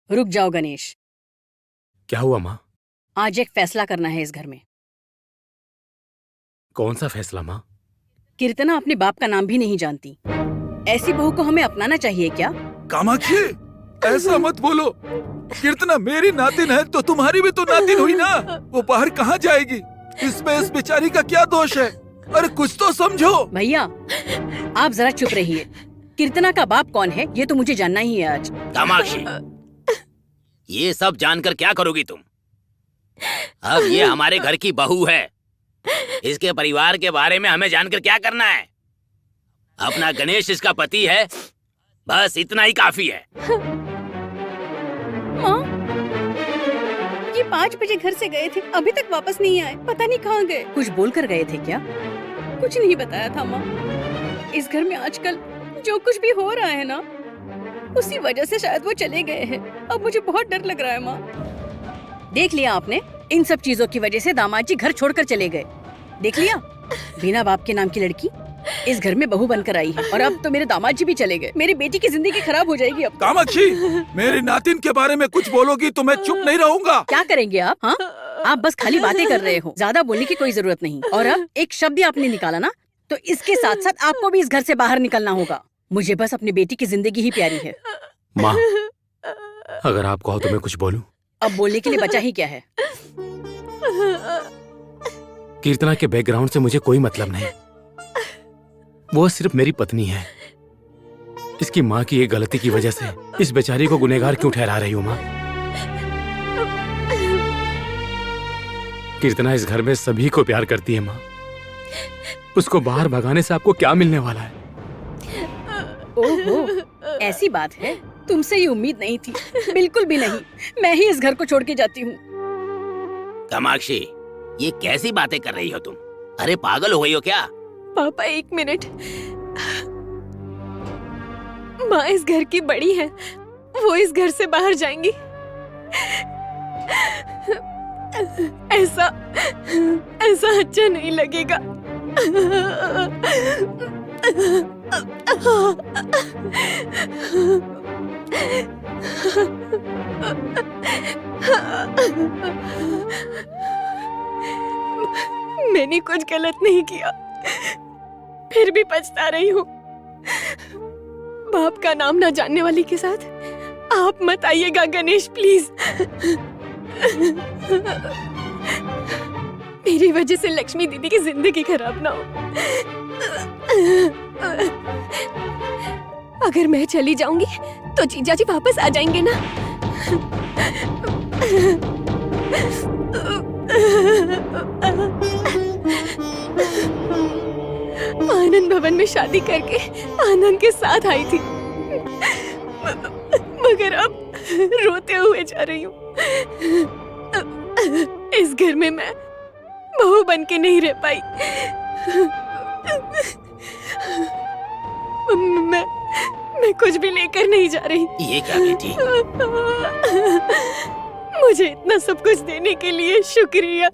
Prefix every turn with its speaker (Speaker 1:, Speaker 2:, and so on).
Speaker 1: रुक जाओ गणेश।
Speaker 2: क्या हुआ माँ?
Speaker 1: आज एक फैसला करना है इस घर में।
Speaker 2: कौन सा फैसला माँ?
Speaker 1: कीर्तना अपने बाप का नाम भी नहीं जानती। ऐसी बहू को हमें अपनाना चाहिए क्या?
Speaker 3: कामाक्षी, ऐसा मत बोलो। कीर्तना मेरी नातिन है तो तुम्हारी भी तो नातिन हुई ना। वो बाहर कहाँ जाएगी? इसमें इस बेचारी का क्या दोष है? अरे कुछ तो समझो।
Speaker 1: भैया आप जरा चुप रहिए। कीर्तना का बाप कौन है ये तो मुझे जानना ही है आज।
Speaker 4: कामाक्षी, ये सब जानकर क्या करोगी तुम? अब ये हमारे घर की बहू है। इसके परिवार के बारे में हमें जानकर क्या करना है? अपना गणेश इसका पति है, बस इतना ही काफी है।
Speaker 1: माँ, ये 5 बजे घर से गए थे, अभी तक वापस नहीं आए। पता नहीं कहाँ गए। कुछ बोल कर गए थे क्या? कुछ नहीं बताया था माँ। इस घर में आजकल जो कुछ भी हो रहा है ना, उसी वजह से शायद वो चले गए हैं। अब मुझे बहुत डर लग रहा है माँ। देख लिया आपने, इन सब चीजों की वजह से दामाद जी घर छोड़कर चले गए। देख लिया, बिना बाप के नाम की लड़की इस घर में बहू बनकर आई है, और अब तो मेरे दामाद जी भी चले गए। मेरी बेटी की जिंदगी खराब हो जाएगी अब।
Speaker 3: कामाक्षी, मेरी नातिन के बारे में कुछ बोलोगी तो मैं चुप नहीं रहूंगा।
Speaker 1: क्या करेंगे आप? हाँ, आप बस खाली बातें कर रहे हो, ज्यादा बोलने की कोई जरूरत नहीं। और अब एक शब्द ही आपने निकाला ना, तो इसके साथ साथ आपको भी इस घर से बाहर निकलना होगा। मुझे बस अपनी बेटी की जिंदगी ही प्यारी है।
Speaker 2: माँ, अगर आप कहो तो मैं कुछ बोलूं?
Speaker 1: अब बोलने के लिए बचा ही क्या है?
Speaker 2: कीर्तना के बैकग्राउंड से मुझे कोई मतलब नहीं। वो सिर्फ मेरी पत्नी है। इसकी माँ की एक गलती की वजह से इस बेचारी को गुनहगार क्यों ठहरा रही हूँ माँ? कीर्तना इस घर में सभी को प्यार करती है माँ। उसको बाहर भगाने से आपको क्या मिलने वाला है?
Speaker 1: ओहो, ऐसी बात है? तुमसे ये उम्मीद नहीं थी, बिल्कुल भी नहीं। मैं ही इस घर को छोड़ के जाती हूँ।
Speaker 4: कामाक्षी, ये कैसी बातें कर रही हो तुम? अरे पागल हो गई हो क्या?
Speaker 5: पापा 1 मिनट। माँ इस घर की बड़ी है, वो इस घर से बाहर जाएंगी। ऐसा अच्छा नहीं लगेगा। मैंने कुछ गलत नहीं किया, फिर भी पछता रही हूँ। बाप का नाम ना जानने वाली के साथ आप मत आइएगा गणेश, प्लीज। मेरी वजह से लक्ष्मी दीदी की जिंदगी खराब ना हो। अगर मैं चली जाऊंगी तो जीजा जी वापस आ जाएंगे ना। आनंद भवन में शादी करके आनंद के साथ आई थी, मगर अब रोते हुए जा रही हूँ। इस घर में मैं बहू बन के नहीं रह पाई। मैं कुछ भी लेकर नहीं जा रही।
Speaker 4: ये क्या बेटी?
Speaker 5: मुझे इतना सब कुछ देने के लिए शुक्रिया।